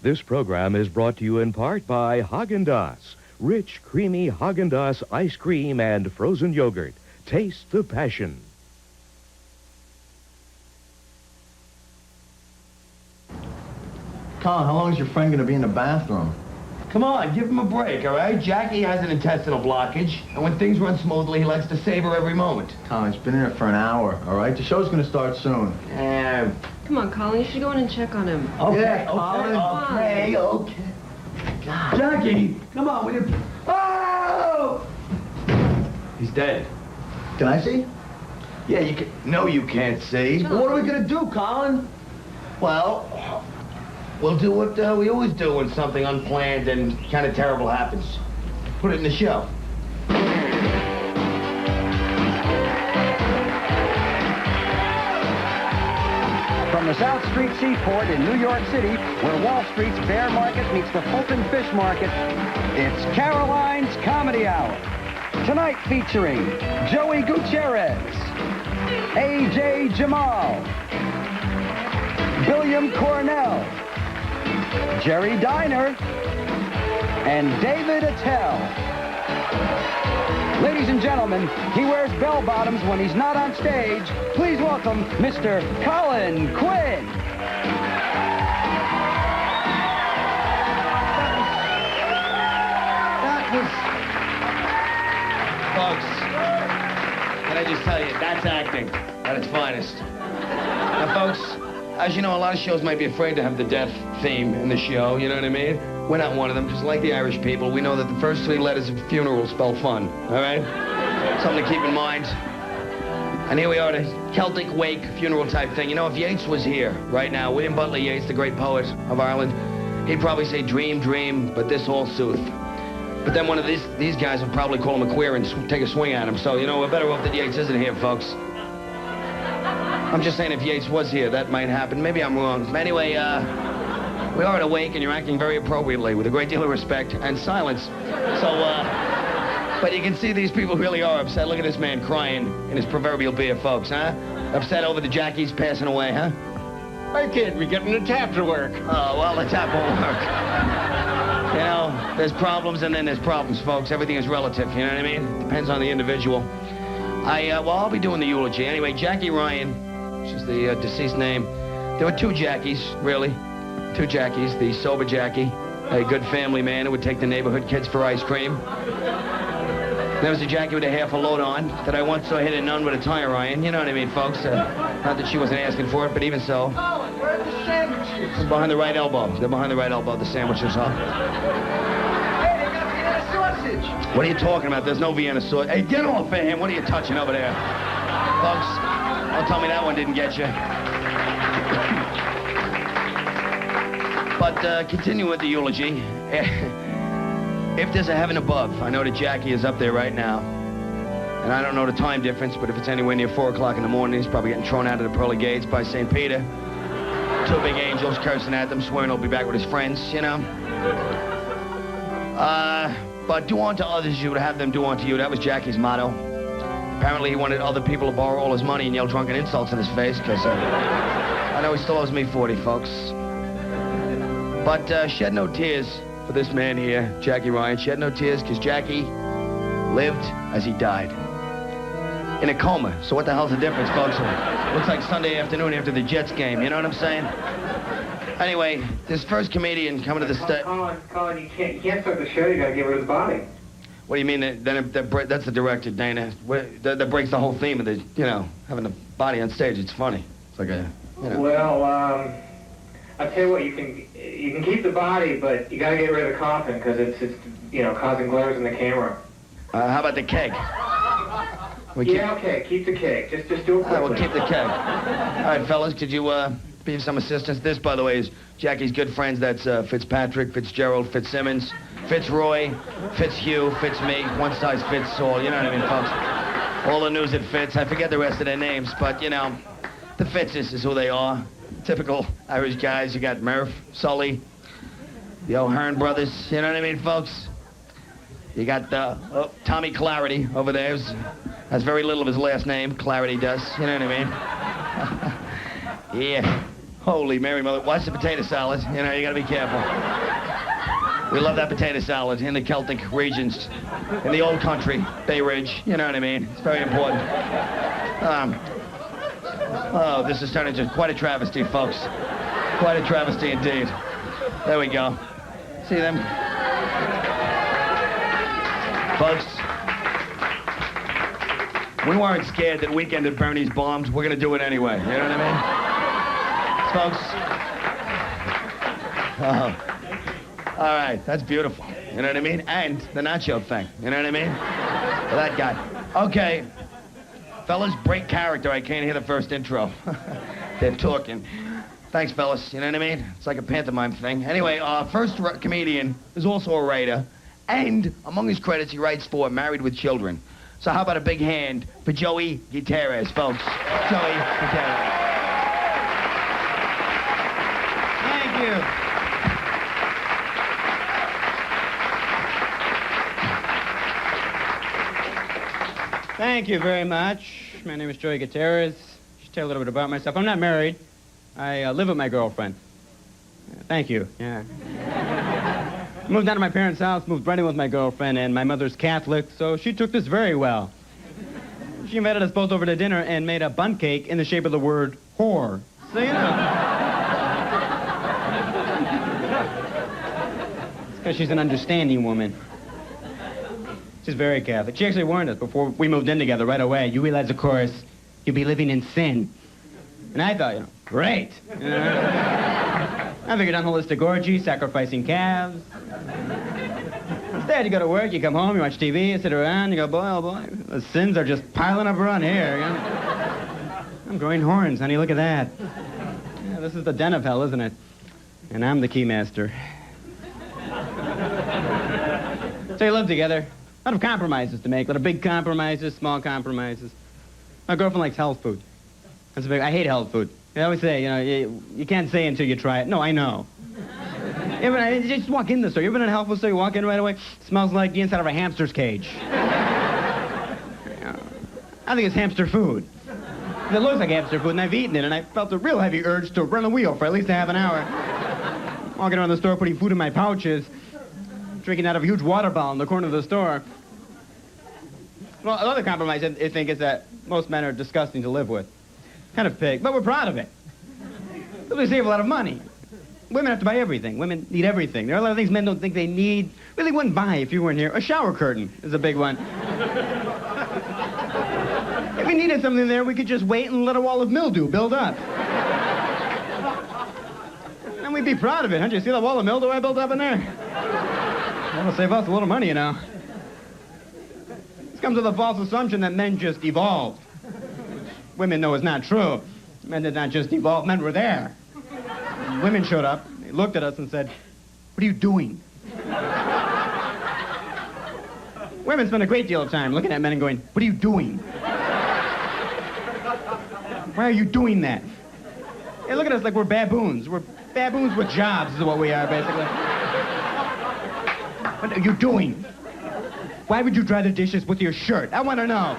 This program is brought to you in part by Haagen-Dazs. Rich, creamy Haagen-Dazs ice cream and frozen yogurt. Taste the passion. Colin, how long is your friend going to be in the bathroom? Come on, give him a break, all right? Jackie has an intestinal blockage, and when things run smoothly, he likes to savor every moment. Colin, he's been in it for an hour, all right? The show's going to start soon. Come on, Colin, you should go in and check on him. Okay, Colin. okay. God. Jackie, come on, will you? Oh! He's dead. Can I see? Yeah, you can. No, you can't see. Well, what are we going to do, Colin? Well, we'll do what we always do when something unplanned and kind of terrible happens. Put it in the show. From the South Street Seaport in New York City, where Wall Street's bear market meets the Fulton Fish Market, it's Caroline's Comedy Hour. Tonight featuring Joey Gutierrez, A.J. Jamal, Billiam Coronel, Jerry Diner, and David Attell. Ladies and gentlemen, he wears bell-bottoms when he's not on stage. Please welcome Mr. Colin Quinn. Folks, can I just tell you, that's acting at its finest. Now, folks, as you know, a lot of shows might be afraid to have the death theme in the show, you know what I mean? We're not one of them, just like the Irish people. We know that the first three letters of funeral spell fun, all right? Something to keep in mind. And here we are, the Celtic wake funeral type thing. You know, if Yeats was here right now, William Butler Yeats, the great poet of Ireland, he'd probably say, dream, dream, but this all sooth. But then one of these guys would probably call him a queer and take a swing at him. So, you know, we're better off that Yeats isn't here, folks. I'm just saying if Yeats was here, that might happen. Maybe I'm wrong. But anyway, we are at a wake, and you're acting very appropriately with a great deal of respect and silence. So, but you can see these people really are upset. Look at this man crying in his proverbial beer, folks, huh? Upset over the Jackie's passing away, huh? Hey, kid, we're getting the tap to work. Oh, well, the tap won't work. You know, there's problems and then there's problems, folks. Everything is relative, you know what I mean? Depends on the individual. Well, I'll be doing the eulogy. Anyway, Jackie Ryan, which is the deceased name. There were two Jackies, really. Two Jackies. The sober Jackie, a good family man who would take the neighborhood kids for ice cream. There was a Jackie with a half a load on that I once saw hit a nun with a tire iron. You know what I mean, folks? Not that she wasn't asking for it, but even so. Colin, where are the sandwiches? Behind the right elbow. They're behind the right elbow, the sandwiches, huh? Hey, they got Vienna sausage. What are you talking about? There's no Vienna sausage. Hey, get off of him. What are you touching over there? Folks, don't tell me that one didn't get you. But continue with the eulogy. If there's a heaven above, I know that Jackie is up there right now. And I don't know the time difference, but if it's anywhere near 4 o'clock in the morning, he's probably getting thrown out of the pearly gates by St. Peter. Two big angels cursing at them, swearing he'll be back with his friends, you know. But do unto others you would have them do unto you. That was Jackie's motto. Apparently he wanted other people to borrow all his money and yell drunken insults in his face, because I know he still owes me 40, folks. But shed no tears for this man here, Jackie Ryan. Shed no tears, because Jackie lived as he died. In a coma. So what the hell's the difference, folks? Looks like Sunday afternoon after the Jets game, you know what I'm saying? Anyway, this first comedian coming to the stage. Colin, you can't start the show. You gotta get rid of the body. What do you mean? That's the director, Dana. That breaks the whole theme of the, you know, having the body on stage. It's funny. It's like a, you know. Well, I'll tell you what. You can keep the body, but you gotta get rid of the coffin because it's you know, causing glares in the camera. How about the keg? Okay. Keep the keg. Just do it quickly. All right, we'll keep the keg. All right, fellas, could you be of some assistance? This, by the way, is Jackie's good friends. That's Fitzpatrick, Fitzgerald, Fitzsimmons, Fitzroy, Fitzhugh, Fitzme. One size fits all. You know what I mean, folks? All the news that fits. I forget the rest of their names, but, you know, the Fitzes is who they are. Typical Irish guys. You got Murph, Sully, the O'Hearn brothers. You know what I mean, folks? You got Tommy Clarity over there. Has very little of his last name. Clarity does. You know what I mean? Yeah. Holy Mary, mother. Watch the potato salad. You know, you gotta be careful. We love that potato salad in the Celtic regions, in the old country, Bay Ridge. You know what I mean? It's very important. Oh, this has turned into quite a travesty, folks. Quite a travesty indeed. There we go. See them? Folks, we weren't scared that Weekend at Bernie's bombed. We're gonna do it anyway. You know what I mean? Folks. Oh. All right, that's beautiful. You know what I mean? And the nacho thing. You know what I mean? That guy. Okay. Fellas, break character. I can't hear the first intro. They're talking. Thanks, fellas. You know what I mean? It's like a pantomime thing. Anyway, first comedian is also a writer. And among his credits, he writes for Married with Children. So how about a big hand for Joey Gutierrez, folks? Joey Gutierrez. Thank you. Thank you very much. My name is Joey Gutierrez. Just tell a little bit about myself. I'm not married. I live with my girlfriend. Thank you. Yeah. Moved out of my parents' house, moved right in with my girlfriend, and my mother's Catholic, so she took this very well. She invited us both over to dinner and made a bun cake in the shape of the word whore. So, you know. It's because she's an understanding woman. She's very Catholic. She actually warned us before we moved in together right away. You realize, of course, you'll be living in sin. And I thought, you know, great. You know? I figured on holistic orgy, sacrificing calves. Instead, you go to work, you come home, you watch TV, you sit around, you go, boy, oh boy, the sins are just piling up around here. You know? I'm growing horns, honey, look at that. Yeah, this is the den of hell, isn't it? And I'm the keymaster. So you live together. A lot of compromises to make. A lot of big compromises, small compromises. My girlfriend likes health food. That's a big. I hate health food. They always say, you know, you can't say until you try it. No, I know. You just walk in the store. You ever been in a health food store? You walk in right away. Smells like the inside of a hamster's cage. I think it's hamster food. It looks like hamster food, and I've eaten it, and I felt a real heavy urge to run a wheel for at least a half an hour. Walking around the store, putting food in my pouches. Drinking out of a huge water bottle in the corner of the store. Well, another compromise I think is that most men are disgusting to live with. Kind of pig, but we're proud of it. We save a lot of money. Women have to buy everything. Women need everything. There are a lot of things men don't think they need, really wouldn't buy if you weren't here. A shower curtain is a big one. If we needed something there, we could just wait and let a wall of mildew build up. And we'd be proud of it, huh? You see that wall of mildew I built up in there? That'll save us a little money, you know. This comes with a false assumption that men just evolved. Women know is not true. Men did not just evolve, men were there. And women showed up, they looked at us and said, what are you doing? Women spend a great deal of time looking at men and going, what are you doing? Why are you doing that? They look at us like we're baboons. We're baboons with jobs is what we are, basically. What are you doing? Why would you dry the dishes with your shirt? I want to know.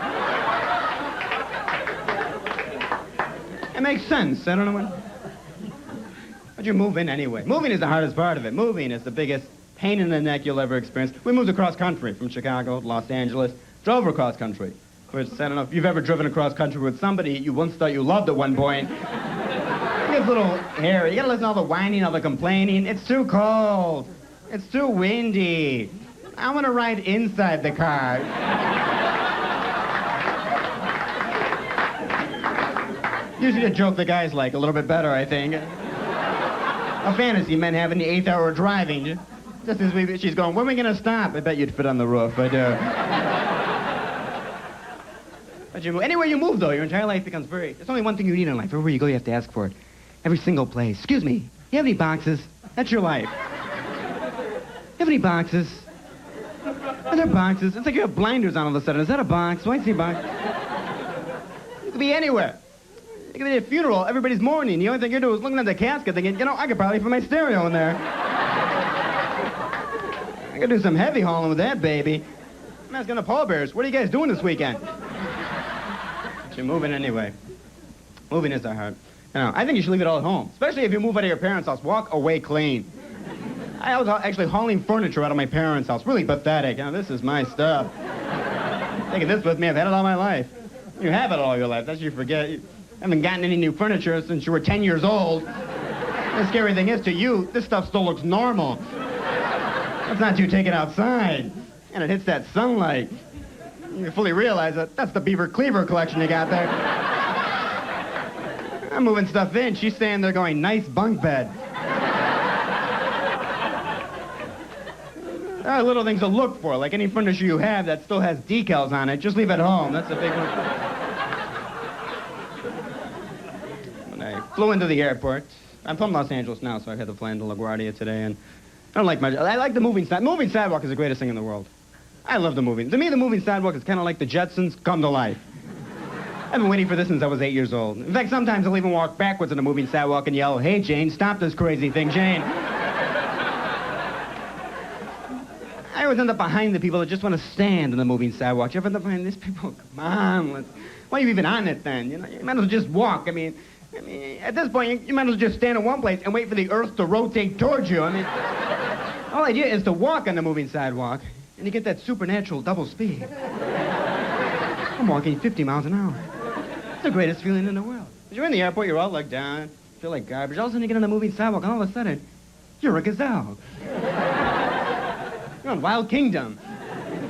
It makes sense. I don't know when. Why'd you move in anyway? Moving is the hardest part of it. Moving is the biggest pain in the neck you'll ever experience. We moved across country from Chicago to Los Angeles. Drove across country. Which, I don't know if you've ever driven across country with somebody you once thought you loved at one point. It gets a little hairy. You gotta listen to all the whining, all the complaining. It's too cold. It's too windy. I want to ride inside the car. Usually a joke the guys like a little bit better, I think. A fantasy men have in the 8th hour driving. Just as she's going, when are we going to stop? I bet you'd fit on the roof. I do. But you move. Anywhere you move, though, your entire life becomes very... There's only one thing you need in life. Everywhere you go, you have to ask for it. Every single place. Excuse me, you have any boxes? That's your life. You have any boxes? Are there boxes? It's like you have blinders on all of a sudden. Is that a box? Do I see a box? You could be anywhere. You could be at a funeral. Everybody's mourning. The only thing you're doing is looking at the casket thinking, you know, I could probably put my stereo in there. I could do some heavy hauling with that baby. I'm asking the pallbearers, what are you guys doing this weekend? But you're moving anyway. Moving is hard. You know, I think you should leave it all at home, especially if you move out of your parents' house. Walk away clean. I was actually hauling furniture out of my parents' house. Really pathetic. You know, this is my stuff. Taking this with me, I've had it all my life. You have it all your life. That's what you forget. You haven't gotten any new furniture since you were 10 years old. The scary thing is, to you, this stuff still looks normal. That's not you take it outside, and it hits that sunlight. You fully realize that that's the Beaver Cleaver collection you got there. I'm moving stuff in. She's standing there going, nice bunk bed. There are little things to look for, like any furniture you have that still has decals on it. Just leave it home. That's a big one. When I flew into the airport, I'm from Los Angeles now, so I had to fly into LaGuardia today, and I don't like much. I like the moving sidewalk. Moving sidewalk is the greatest thing in the world. I love the moving. To me, the moving sidewalk is kind of like the Jetsons come to life. I've been waiting for this since I was 8 years old. In fact, sometimes I'll even walk backwards on a moving sidewalk and yell, hey, Jane, stop this crazy thing, Jane. I always end up behind the people that just want to stand on the moving sidewalk. You ever end up behind these people? Come on, why are you even on it then? You know, you might as well just walk. I mean, at this point, you might as well just stand in one place and wait for the earth to rotate towards you. I mean, the whole idea is to walk on the moving sidewalk, and you get that supernatural double speed. I'm walking 50 miles an hour. It's the greatest feeling in the world. You're in the airport, you're all like down, feel like garbage. All of a sudden you get on the moving sidewalk, and all of a sudden, you're a gazelle. You're in Wild Kingdom.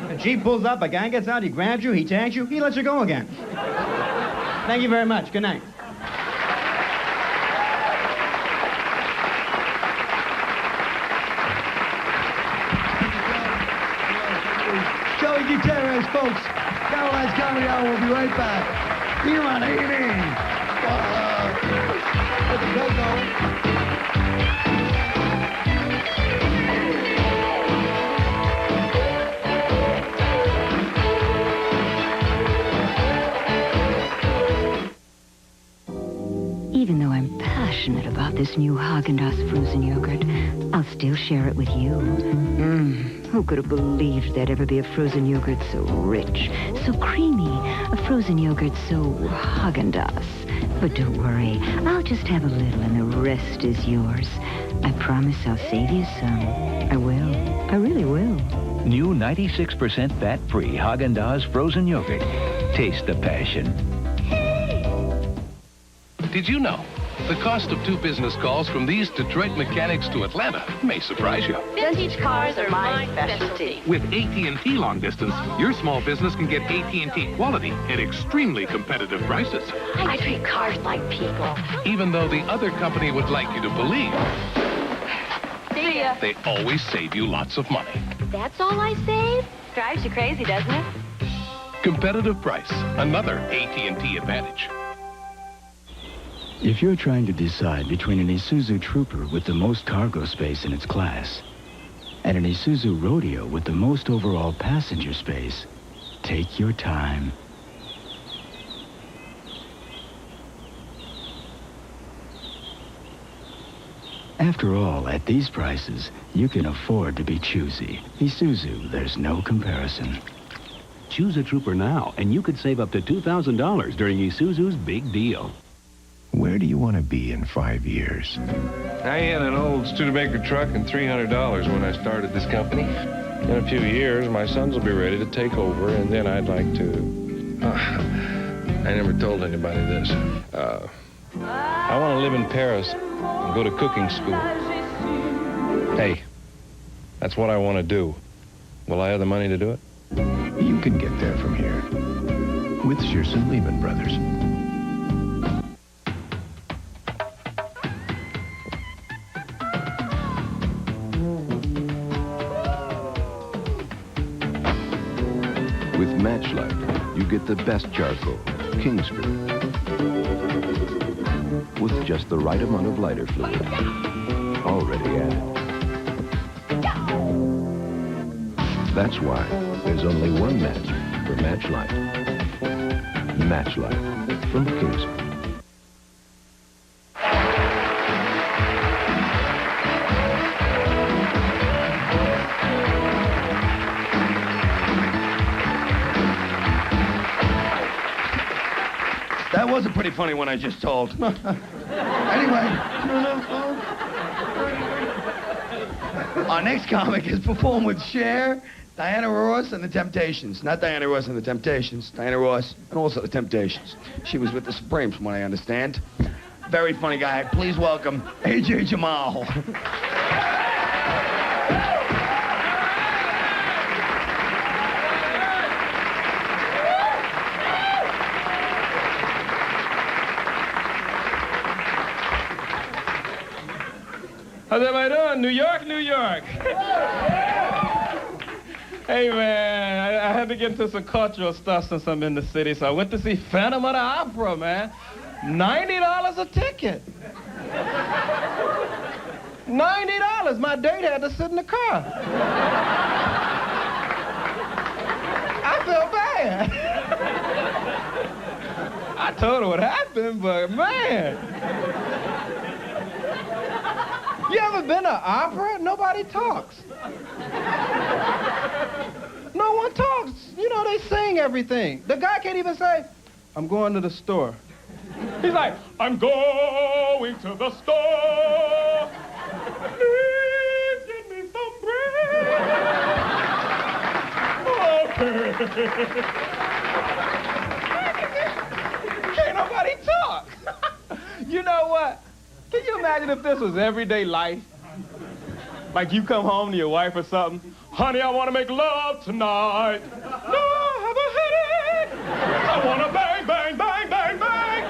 A Jeep pulls up, a guy gets out, he grabs you, he tags you, he lets you go again. Thank you very much. Good night. Joey Gutierrez, folks. Caroline's Comedy Hour will be right back. Here on 18. Let the bell go. Even though I'm passionate about this new Haagen-Dazs frozen yogurt, I'll still share it with you. Who could have believed there'd ever be a frozen yogurt so rich, so creamy, a frozen yogurt so Haagen-Dazs? But don't worry, I'll just have a little and the rest is yours. I promise I'll save you some. I will. I really will. New 96% fat-free Haagen-Dazs frozen yogurt. Taste the passion. Did you know? The cost of 2 business calls from these Detroit mechanics to Atlanta may surprise you. Vintage cars are my specialty. With AT&T Long Distance, your small business can get AT&T quality at extremely competitive prices. I treat cars like people. Even though the other company would like you to believe, See ya. they always save you lots of money. That's all I save? Drives you crazy, doesn't it? Competitive price, another AT&T advantage. If you're trying to decide between an Isuzu Trooper with the most cargo space in its class and an Isuzu Rodeo with the most overall passenger space, take your time. After all, at these prices, you can afford to be choosy. Isuzu, there's no comparison. Choose a Trooper now, and you could save up to $2,000 during Isuzu's big deal. Where do you want to be in 5 years? I had an old Studebaker truck and $300 when I started this company. In a few years, my sons will be ready to take over, and then I'd like to... I never told anybody this. I want to live in Paris and go to cooking school. Hey, that's what I want to do. Will I have the money to do it? You can get there from here with Shearson Lehman Brothers. With Matchlight, you get the best charcoal, Kingsford, with just the right amount of lighter fluid already added. That's why there's only one match for Matchlight. Matchlight from Kingsford. That was a pretty funny one I just told. Anyway, our next comic is performed with Cher, Diana Ross, and the Temptations. Not Diana Ross and the Temptations. Diana Ross and also the Temptations. She was with the Supremes, from what I understand. Very funny guy. Please welcome A.J. Jamal. How's everybody doing? New York, New York. Hey, man, I had to get into some cultural stuff since I'm in the city, so I went to see Phantom of the Opera, man. $90 a ticket. $90. My date had to sit in the car. I felt bad. I told her what happened, but, man. You ever been to opera? Nobody talks. No one talks. You know, they sing everything. The guy can't even say, I'm going to the store. He's like, I'm going to the store. Please get me some bread. Okay. Can't nobody talk. You know what? Can you imagine if this was everyday life? Like you come home to your wife or something. Honey, I want to make love tonight. No, I have a headache. I want to bang, bang, bang, bang, bang.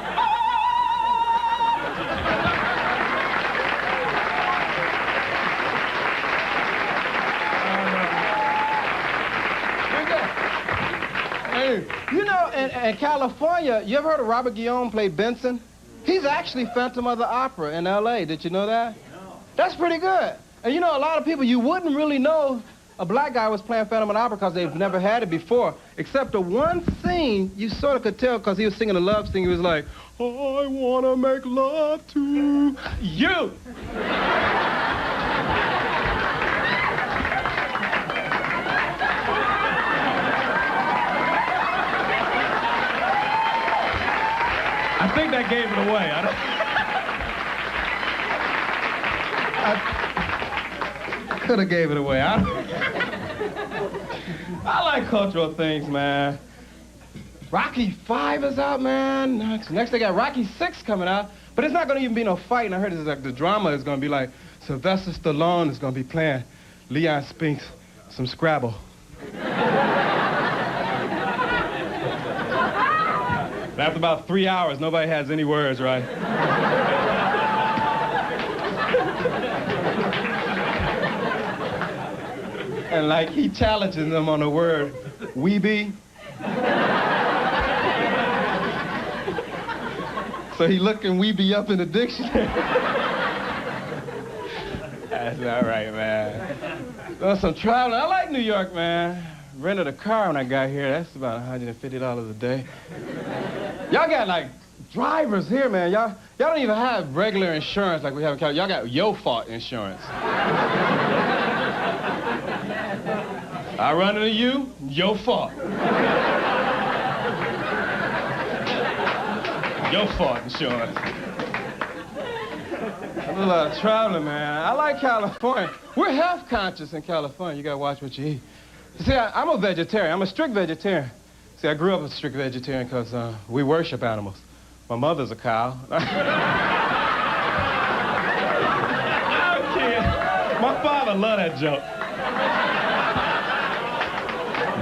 Hey, you know, in California, you ever heard of Robert Guillaume played Benson? He's actually Phantom of the Opera in L.A. Did you know that? No. That's pretty good. And you know, a lot of people, you wouldn't really know a black guy was playing Phantom of the Opera because they've never had it before. Except the one scene, you sort of could tell because he was singing a love song. He was like, I want to make love to you. I think that gave it away. I could have gave it away. I like cultural things, man. Rocky 5 is out, man. Next they got Rocky 6 coming out. But it's not going to even be no fight. And I heard it's like the drama is going to be like Sylvester Stallone is going to be playing Leon Spinks some Scrabble. After about 3 hours, nobody has any words, right? And like he challenges them on the word, weeby. So he looking weeby up in the dictionary. That's all right, man. Doing some traveling. I like New York, man. Rented a car when I got here. That's about $150 a day. Y'all got like drivers here, man. Y'all don't even have regular insurance like we have in California. Y'all got your fault insurance. I run into you, your fault. Your fault insurance. I do a lot of traveling, man. I like California. We're health conscious in California. You gotta watch what you eat. See, I'm a vegetarian. I'm a strict vegetarian. See, I grew up a strict vegetarian because we worship animals. My mother's a cow. I'm kidding. My father loved that joke.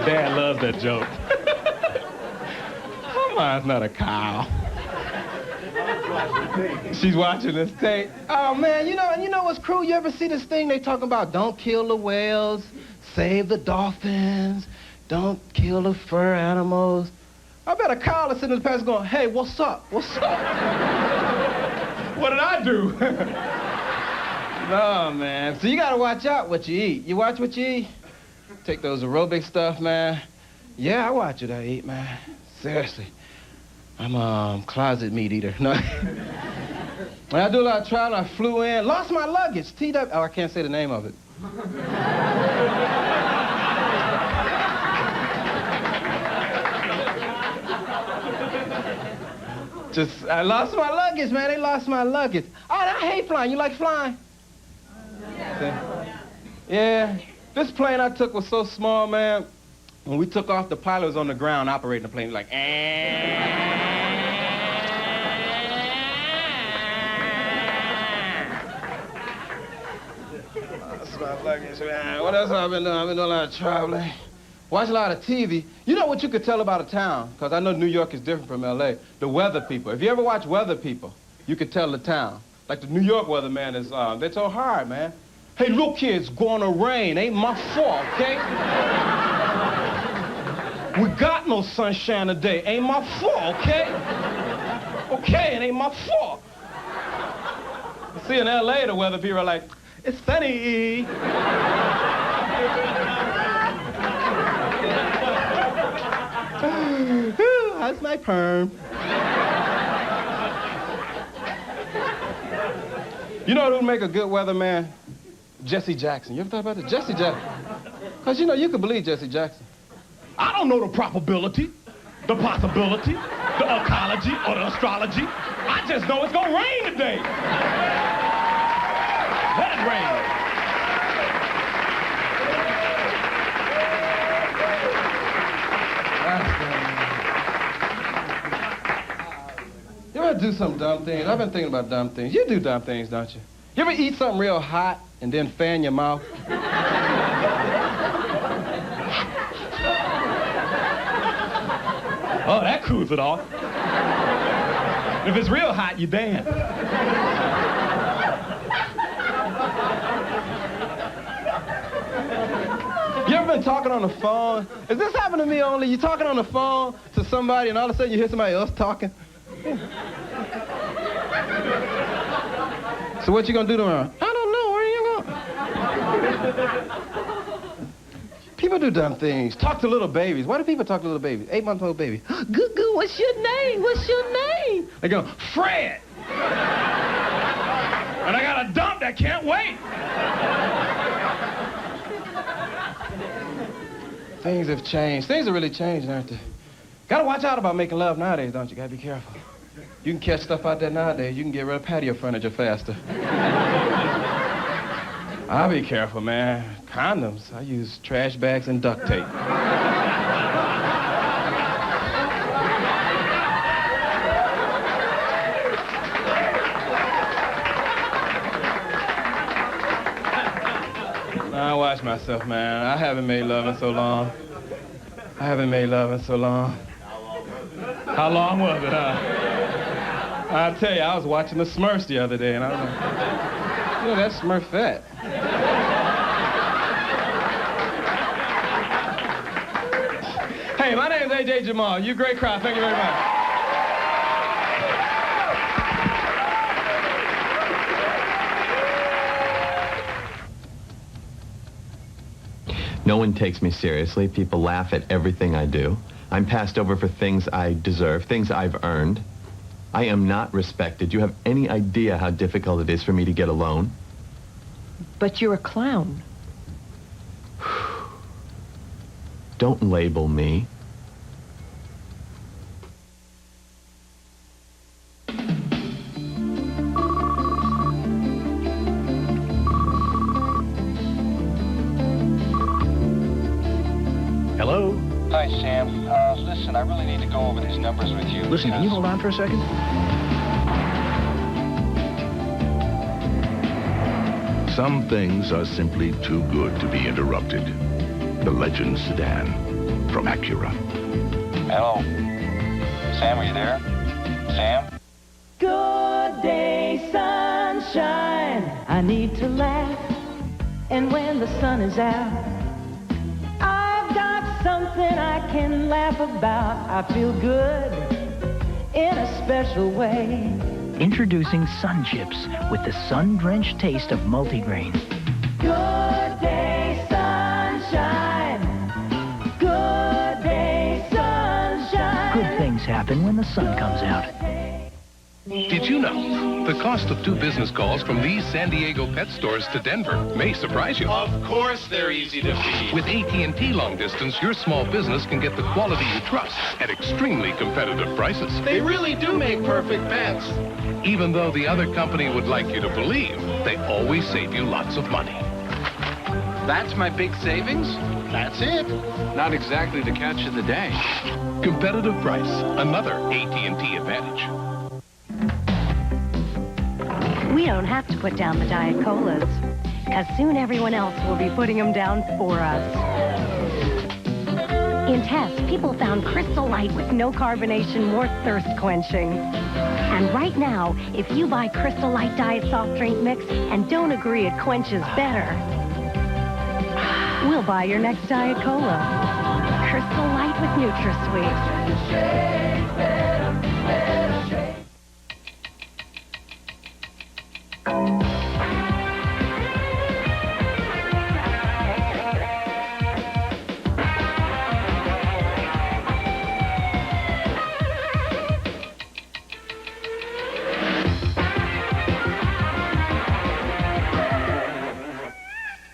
Dad loves that joke. My mom's not a cow. She's watching this tape. Oh, man, you know what's cruel? You ever see this thing they talking about? Don't kill the whales, save the dolphins, don't kill the fur animals. I bet a cow is sitting in the past going, hey, what's up? What's up? What did I do? No, man. So you gotta watch out what you eat. You watch what you eat. Take those aerobic stuff, man. Yeah, I watch what I eat, man. Seriously. I'm a closet meat eater. No. When I do a lot of traveling, I flew in, lost my luggage. TW. Oh, I can't say the name of it. I lost my luggage, man. They lost my luggage. Oh, I hate flying. You like flying? Yeah. This plane I took was so small, man. When we took off, the pilot was on the ground operating the plane. He was like, Lost my luggage, man. What else have I been doing? I've been doing a lot of traveling. Watch a lot of TV. You know what you could tell about a town? Because I know New York is different from L.A. The weather people. If you ever watch weather people, you could tell the town. Like the New York weatherman is, they're so hard, man. Hey, look here, it's gonna rain. Ain't my fault, okay? We got no sunshine today. Ain't my fault, okay? Okay, it ain't my fault. See, in L.A., the weather people are like, it's sunny. How's my perm? You know who'd make a good weatherman? Jesse Jackson. You ever thought about that? Jesse Jackson. Because, you know, you could believe Jesse Jackson. I don't know the probability, the possibility, the ecology, or the astrology. I just know it's gonna rain today. Let it rain. You ever do some dumb things? I've been thinking about dumb things. You do dumb things, don't you? You ever eat something real hot and then fan your mouth? Oh, that cools it off. If it's real hot, you dance. You ever been talking on the phone? Is this happening to me only? You talking on the phone to somebody and all of a sudden you hear somebody else talking? So what you gonna do tomorrow? I don't know. Where are you going? People do dumb things. Talk to little babies. Why do people talk to little babies? 8-month-old baby. Goo, what's your name? What's your name? They go, Fred. And I got a dump that can't wait. Things have changed. Things have really changed, aren't they? Gotta watch out about making love nowadays, don't you? Gotta be careful. You can catch stuff out there nowadays. You can get rid of patio furniture faster. I'll be careful, man. Condoms. I use trash bags and duct tape. I watch myself, man. I haven't made love in so long. How long was it, huh? I'll tell you, I was watching the Smurfs the other day, and I was like, you know, that's Smurfette. Hey, my name's A.J. Jamal. You great crowd. Thank you very much. No one takes me seriously. People laugh at everything I do. I'm passed over for things I deserve, things I've earned. I am not respected. Do you have any idea how difficult it is for me to get alone? But you're a clown. Don't label me. Hello? Hi, Sam. Listen, I really need to go over these numbers with you. Listen, can you hold on for a second? Some things are simply too good to be interrupted. The Legend sedan from Acura. Hello? Sam, are you there? Sam? Good day, sunshine. I need to laugh. And when the sun is out, I've got something I can laugh about. I feel good in a special way. Introducing Sun Chips with the sun-drenched taste of multigrain. Good day, sunshine. Good day, sunshine. Good things happen when the sun comes out. Did you know the cost of 2 business calls from these San Diego pet stores to Denver may surprise you? Of course they're easy to beat. With AT&T long distance, your small business can get the quality you trust at extremely competitive prices. They really do make perfect pets. Even though the other company would like you to believe, they always save you lots of money. That's my big savings? That's it. Not exactly the catch of the day. Competitive price, another AT&T advantage. We don't have to put down the Diet Colas, because soon everyone else will be putting them down for us. In tests, people found Crystal Light with no carbonation more thirst quenching. And right now, if you buy Crystal Light Diet Soft Drink Mix and don't agree it quenches better, we'll buy your next Diet Cola. Crystal Light with NutraSweet.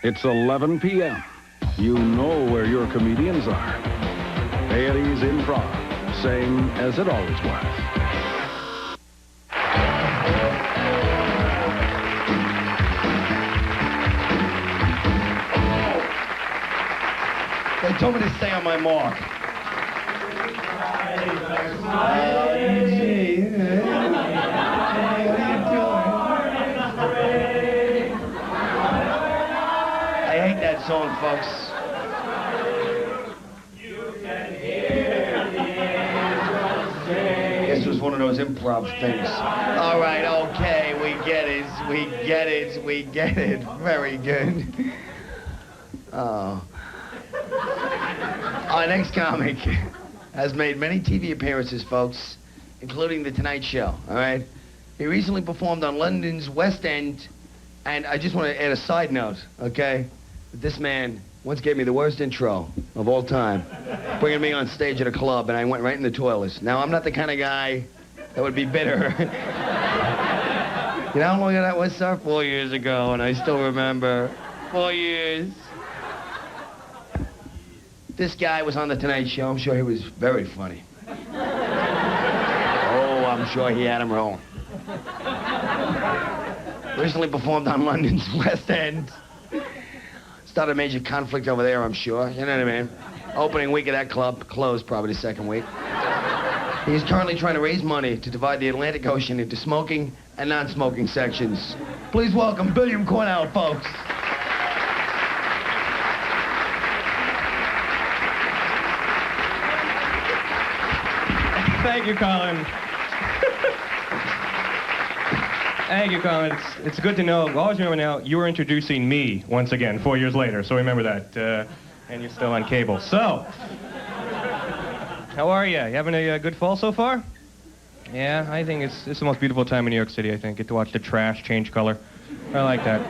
It's 11 p.m. You know where your comedians are. A&E's Improv, same as it always was. They told me to stay on my mark. I hate that song, folks. This was one of those improv things. All right, okay, we get it, we get it, we get it. Very good. Oh. Our next comic has made many TV appearances, folks, including The Tonight Show, all right? He recently performed on London's West End, and I just want to add a side note, okay? This man once gave me the worst intro of all time, bringing me on stage at a club, and I went right in the toilets. Now, I'm not the kind of guy that would be bitter. You know how long ago that was, sir? 4 years ago, and I still remember. 4 years. This guy was on The Tonight Show. I'm sure he was very funny. Oh, I'm sure he had him rolling. Recently performed on London's West End. Started a major conflict over there, I'm sure. You know what I mean? Opening week of that club, closed probably the second week. He's currently trying to raise money to divide the Atlantic Ocean into smoking and non-smoking sections. Please welcome Billiam Coronel, folks. Thank you, Colin. Thank you, Colin. It's good to know. Always remember now, you were introducing me once again 4 years later, so remember that. And you're still on cable. So, how are you? You having a good fall so far? Yeah, I think it's the most beautiful time in New York City, I think. Get to watch the trash change color. I like that.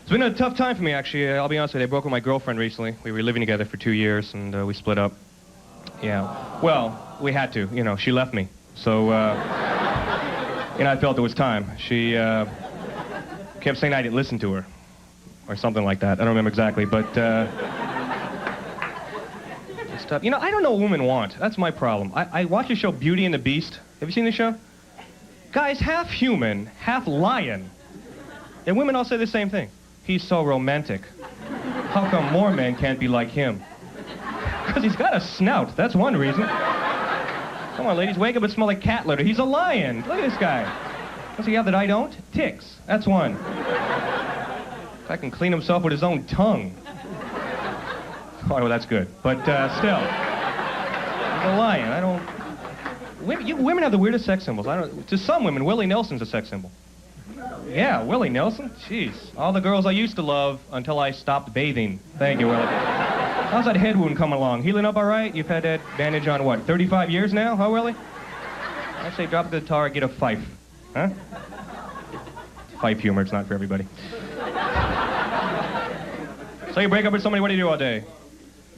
It's been a tough time for me, actually. I'll be honest with you. I broke with my girlfriend recently. We were living together for 2 years, and we split up. Yeah. Well, we had to. You know, she left me. So, I felt it was time. She kept saying I didn't listen to her, or something like that. I don't remember exactly, but stuff. You know, I don't know what women want. That's my problem. I watch the show Beauty and the Beast. Have you seen the show? Guy's half human, half lion. And women all say the same thing. He's so romantic. How come more men can't be like him? Because he's got a snout. That's one reason. Come on, ladies, wake up and smell like cat litter. He's a lion. Look at this guy. What's he have that I don't? Ticks. That's one. Guy can clean himself with his own tongue. Oh, well, that's good. But still, he's a lion. I don't... Women have the weirdest sex symbols. To some women, Willie Nelson's a sex symbol. Yeah, Willie Nelson? Jeez. All the girls I used to love until I stopped bathing. Thank you, Willie. How's that head wound coming along? Healing up all right? You've had that bandage on, what, 35 years now, huh, Willie? I say drop the guitar, get a fife. Huh? Fife humor, it's not for everybody. So you break up with somebody, what do you do all day?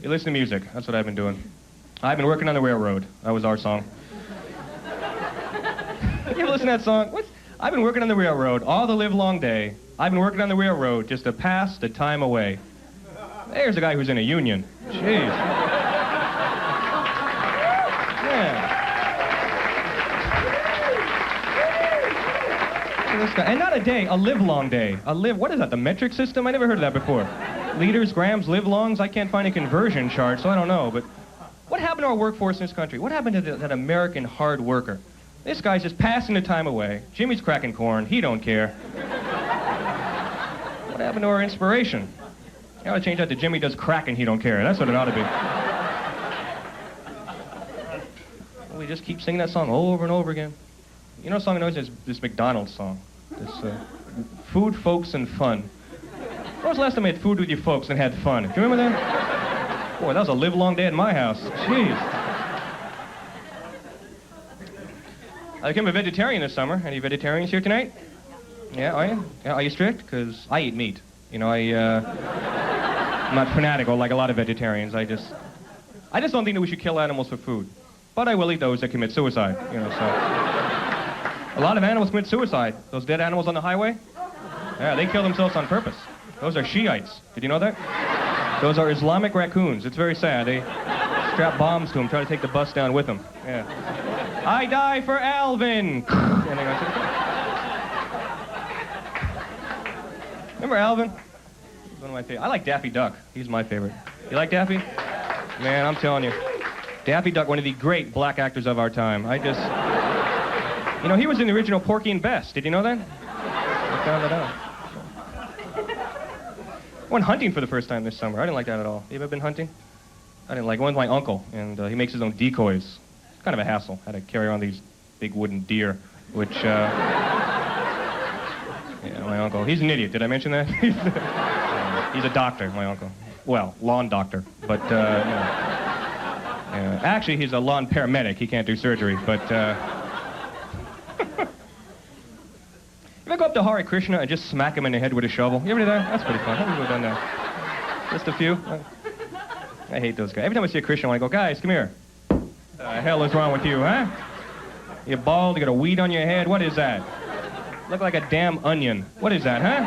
You listen to music. That's what I've been doing. I've been working on the railroad. That was our song. listen to that song? I've been working on the railroad all the live long day. I've been working on the railroad just to pass the time away. There's a guy who's in a union. Jeez. Yeah. This guy. And not a day, a live-long day. What is that, the metric system? I never heard of that before. Liters, grams, live-longs? I can't find a conversion chart, so I don't know. But what happened to our workforce in this country? What happened to that American hard worker? This guy's just passing the time away. Jimmy's cracking corn. He don't care. What happened to our inspiration? I ought to change that to Jimmy does crack and he don't care. That's what it ought to be. We just keep singing that song over and over again. You know a song I know is this McDonald's song. This food, folks, and fun. When was the last time you had food with your folks and had fun? Do you remember that? Boy, that was a live-long day at my house. Jeez. I became a vegetarian this summer. Any vegetarians here tonight? Yeah, are you? Yeah, are you strict? Because I eat meat. You know, I'm not fanatical like a lot of vegetarians. I just don't think that we should kill animals for food. But I will eat those that commit suicide, you know, so. A lot of animals commit suicide. Those dead animals on the highway? Yeah, they kill themselves on purpose. Those are Shiites. Did you know that? Those are Islamic raccoons. It's very sad. They strap bombs to them, try to take the bus down with them. Yeah. I die for Alvin! And they go, remember Alvin? He's one of my favorites. I like Daffy Duck. He's my favorite. You like Daffy? Man, I'm telling you. Daffy Duck, one of the great black actors of our time. You know, he was in the original Porky and Bess. Did you know that? I found that out. I went hunting for the first time this summer. I didn't like that at all. You ever been hunting? I didn't like it. I went with my uncle, and he makes his own decoys. It's kind of a hassle. Had to carry on these big wooden deer, which, yeah, my uncle. He's an idiot. Did I mention that? He's a doctor, my uncle. Well, lawn doctor, but, you know. Actually, he's a lawn paramedic. He can't do surgery, but, You ever go up to Hare Krishna and just smack him in the head with a shovel? You ever do that? That's pretty fun. How many people have done that? Just a few? I hate those guys. Every time I see a Christian, I want to go, guys, come here. What the hell is wrong with you, huh? You're bald, you got a weed on your head. What is that? Look like a damn onion. What is that, huh?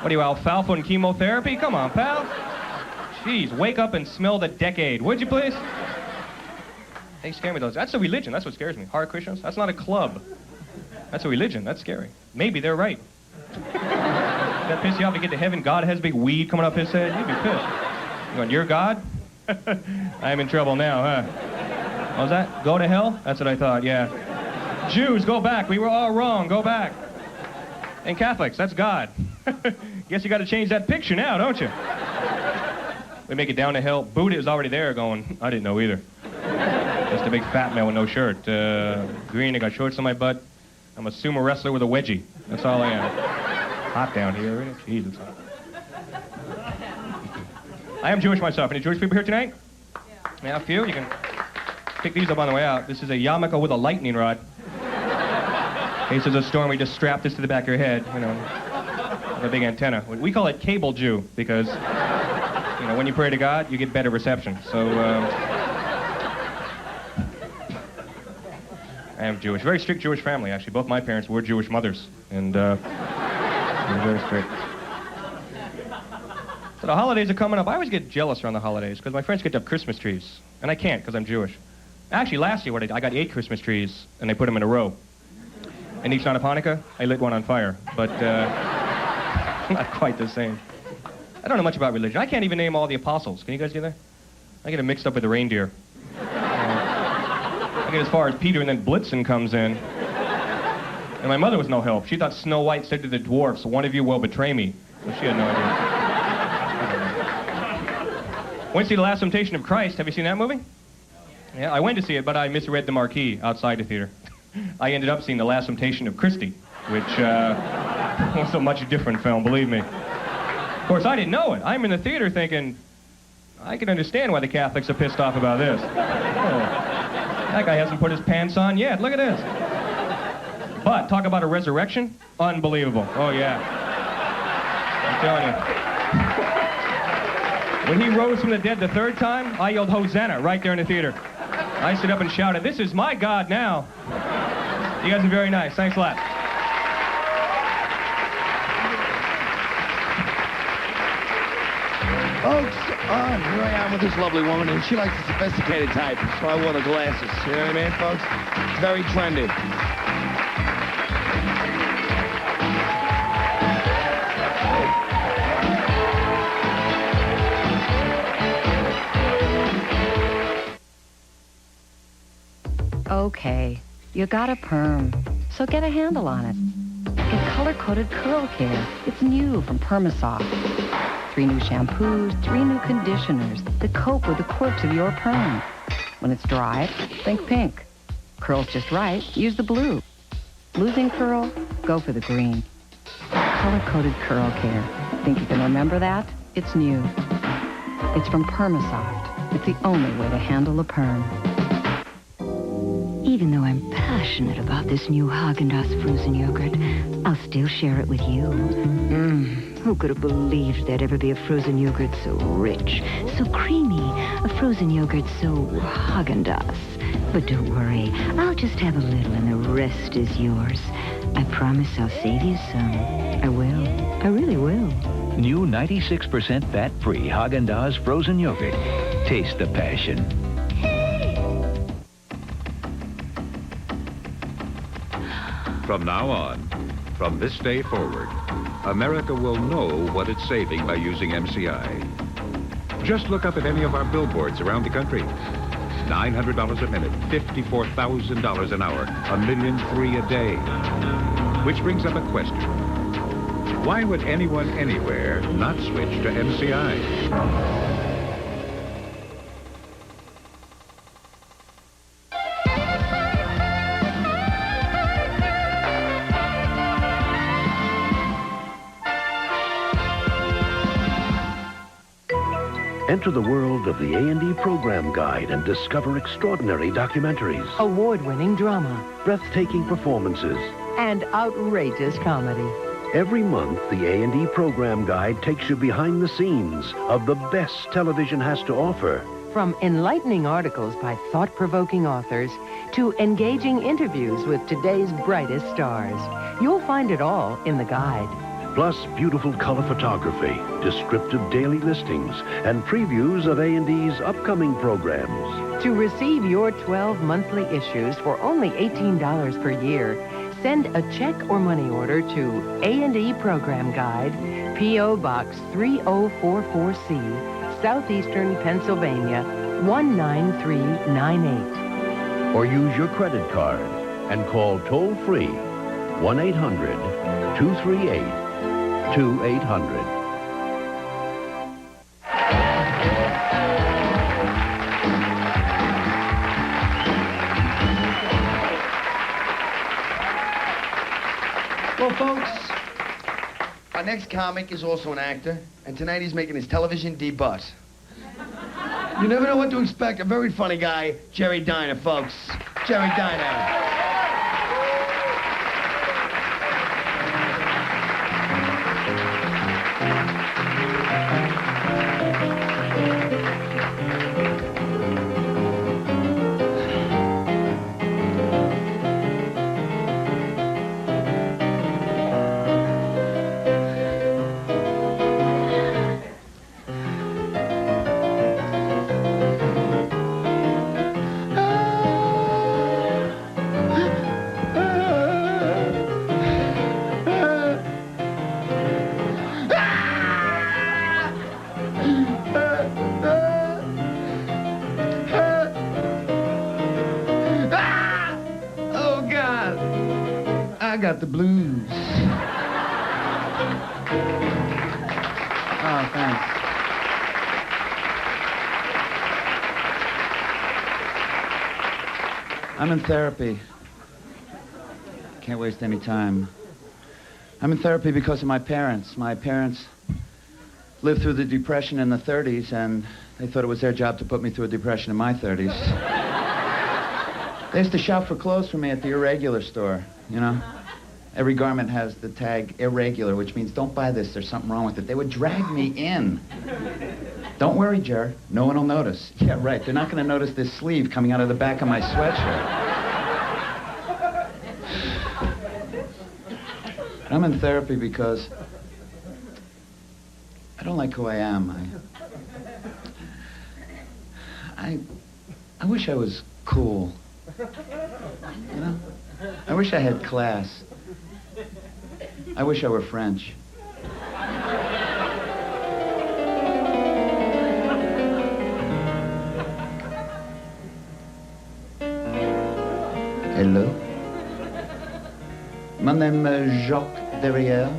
What are you, alfalfa and chemotherapy? Come on, pal. Jeez, wake up and smell the decade, would you please? They scare me, those. That's a religion. That's what scares me. Hare Krishnas? That's not a club. That's a religion. That's scary. Maybe they're right. That piss you off to get to heaven? God has big weed coming up his head? You'd be pissed. You going, you're God? I'm in trouble now, huh? What was that? Go to hell? That's what I thought, yeah. Jews, go back. We were all wrong. Go back. And Catholics, that's God. Guess you got to change that picture now, don't you? We make it down to hell. Buddha is already there going, I didn't know either. Just a big fat man with no shirt. Green, I got shorts on my butt. I'm a sumo wrestler with a wedgie. That's all I am. Hot down here, isn't it? Jesus. I am Jewish myself. Any Jewish people here tonight? Yeah, a few. You can pick these up on the way out. This is a yarmulke with a lightning rod. In case there's a storm, we just strap this to the back of your head, you know, with a big antenna. We call it cable Jew because, you know, when you pray to God, you get better reception. So, I am Jewish. Very strict Jewish family, actually. Both my parents were Jewish mothers, and they were very strict. So the holidays are coming up. I always get jealous around the holidays because my friends get up Christmas trees, and I can't because I'm Jewish. Actually, last year, I got 8 Christmas trees, and they put them in a row. And each night of Hanukkah, I lit one on fire, but not quite the same. I don't know much about religion. I can't even name all the apostles. Can you guys get there? I get them mixed up with the reindeer. I get as far as Peter, and then Blitzen comes in. And my mother was no help. She thought Snow White said to the dwarfs, one of you will betray me. So she had no idea. Went to see The Last Temptation of Christ. Have you seen that movie? Yeah, I went to see it, but I misread the marquee outside the theater. I ended up seeing The Last Temptation of Christy, which was a much different film, believe me. Of course, I didn't know it. I'm in the theater thinking, I can understand why the Catholics are pissed off about this. Oh. That guy hasn't put his pants on yet. Look at this. But talk about a resurrection. Unbelievable. Oh, yeah. I'm telling you. When he rose from the dead the 3rd time, I yelled Hosanna right there in the theater. I stood up and shouted, this is my God now. You guys are very nice. Thanks a lot. Folks, here I am with this lovely woman, and she likes the sophisticated type, so I wore the glasses. You know what I mean, folks? It's very trendy. Okay, you got a perm, so get a handle on it. Get color-coded curl care. It's new from Permasoft. 3 new shampoos, 3 new conditioners that cope with the quirks of your perm. When it's dry, think pink. Curls just right, use the blue. Losing curl, go for the green. Color-coded curl care. Think you can remember that? It's new. It's from Permasoft. It's the only way to handle a perm. Even though I'm passionate about this new Haagen-Dazs frozen yogurt, I'll still share it with you. Who could have believed there'd ever be a frozen yogurt so rich, so creamy, a frozen yogurt so Haagen-Dazs? But don't worry, I'll just have a little and the rest is yours. I promise I'll save you some. I will. I really will. New 96% fat-free Haagen-Dazs frozen yogurt. Taste the passion. From now on, from this day forward, America will know what it's saving by using MCI. Just look up at any of our billboards around the country. $900 a minute, $54,000 an hour, $1,300,000 a day. Which brings up a question. Why would anyone anywhere not switch to MCI? Enter the world of the A&E Program Guide and discover extraordinary documentaries, Award-winning drama, breathtaking performances. and outrageous comedy. Every month, the A&E Program Guide takes you behind the scenes of the best television has to offer. From enlightening articles by thought-provoking authors to engaging interviews with today's brightest stars. You'll find it all in the guide. Plus beautiful color photography, descriptive daily listings, and previews of A&E's upcoming programs. To receive your 12 monthly issues for only $18 per year, send a check or money order to A&E Program Guide, P.O. Box 3044C, Southeastern Pennsylvania, 19398. Or use your credit card and call toll-free 1-800-238-2800. Well, folks, our next comic is also an actor, and tonight he's making his television debut. You never know what to expect. A very funny guy, Jerry Diner, folks. Jerry Diner. I got the blues. Oh, thanks. I'm in therapy. Can't waste any time. I'm in therapy because of my parents. My parents lived through the Depression in the 30s, and they thought it was their job to put me through a depression in my 30s. They used to shop for clothes for me at the irregular store, you know? Every garment has the tag irregular, which means don't buy this, there's something wrong with it. They would drag me in. Don't worry, Jer, no one will notice. Yeah, right, they're not going to notice this sleeve coming out of the back of my sweatshirt. I'm in therapy because I don't like who I am. I wish I was cool. You know? I wish I had class. I wish I were French. Hello. My name is Jacques Derrière.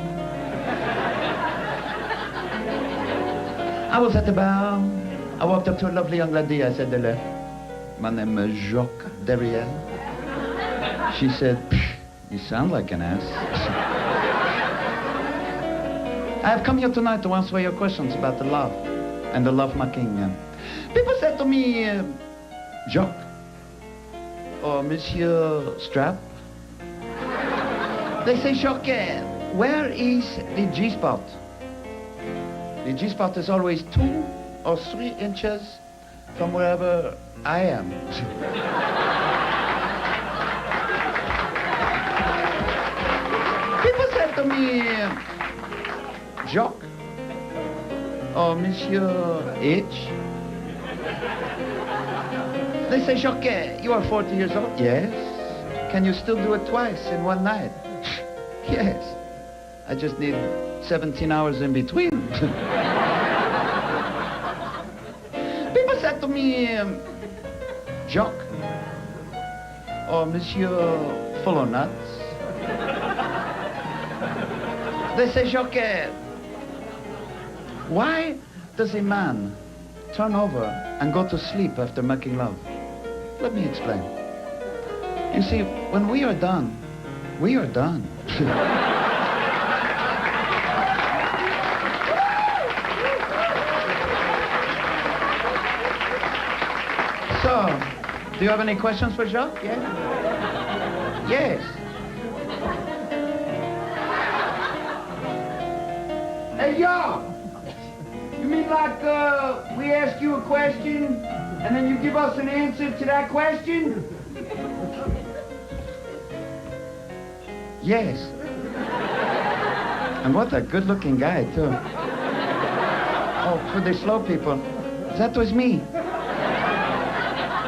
I was at the bar. I walked up to a lovely young lady. I said, hello. My name is Jacques Derrière. She said, you sound like an ass. I have come here tonight to answer your questions about the love and the love-making. People said to me, Jacques, or Monsieur Strap. They say, Jacques, where is the G-spot? The G-spot is always 2 or 3 inches from wherever I am. People said to me, Jacques, or Monsieur H. They say, Jacques, you are 40 years old. Yes. Can you still do it twice in one night? Yes. I just need 17 hours in between. People said to me, Jacques, or Monsieur Full of Nuts. They say, Jacques, why does a man turn over and go to sleep after making love? Let me explain. You see, when we are done, we are done. So, do you have any questions for Jacques? Yeah? Yes. Hey, y'all! You mean like, we ask you a question, and then you give us an answer to that question? Yes. And what a good-looking guy, too. Oh, for the slow people, that was me.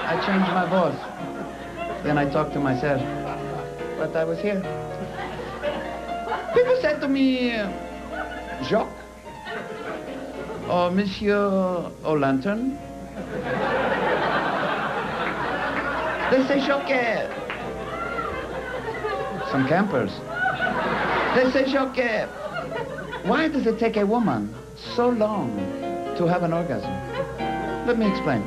I changed my voice. Then I talked to myself. But I was here. People said to me, Jacques, or Monsieur O'Lantern. They say, Jacques. Some campers. They say, Jacques, why does it take a woman so long to have an orgasm? Let me explain.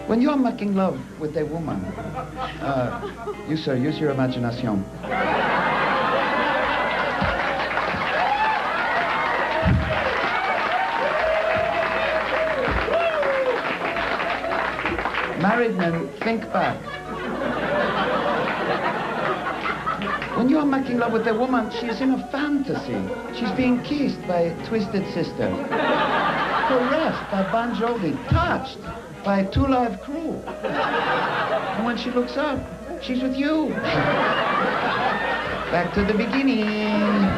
When you're making love with a woman, you, sir, use your imagination. Married men, think back. When you're making love with a woman, she's in a fantasy. She's being kissed by Twisted Sister, caressed by Bon Jovi, touched by Two Live Crew. And when she looks up, she's with you. Back to the beginning.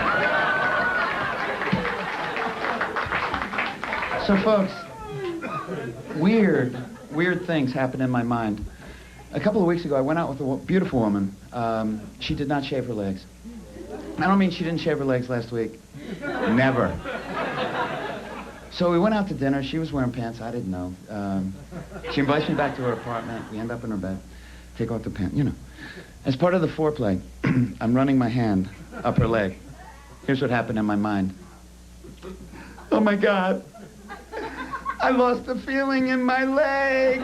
So, folks, weird things happen in my mind. A couple of weeks ago, I went out with a beautiful woman. She did not shave her legs. I don't mean she didn't shave her legs last week. Never. So we went out to dinner. She was wearing pants. I didn't know. She invites me back to her apartment. We end up in her bed. Take off the pants, you know. As part of the foreplay, I'm running my hand up her leg. Here's what happened in my mind. Oh, my God. I lost the feeling in my leg.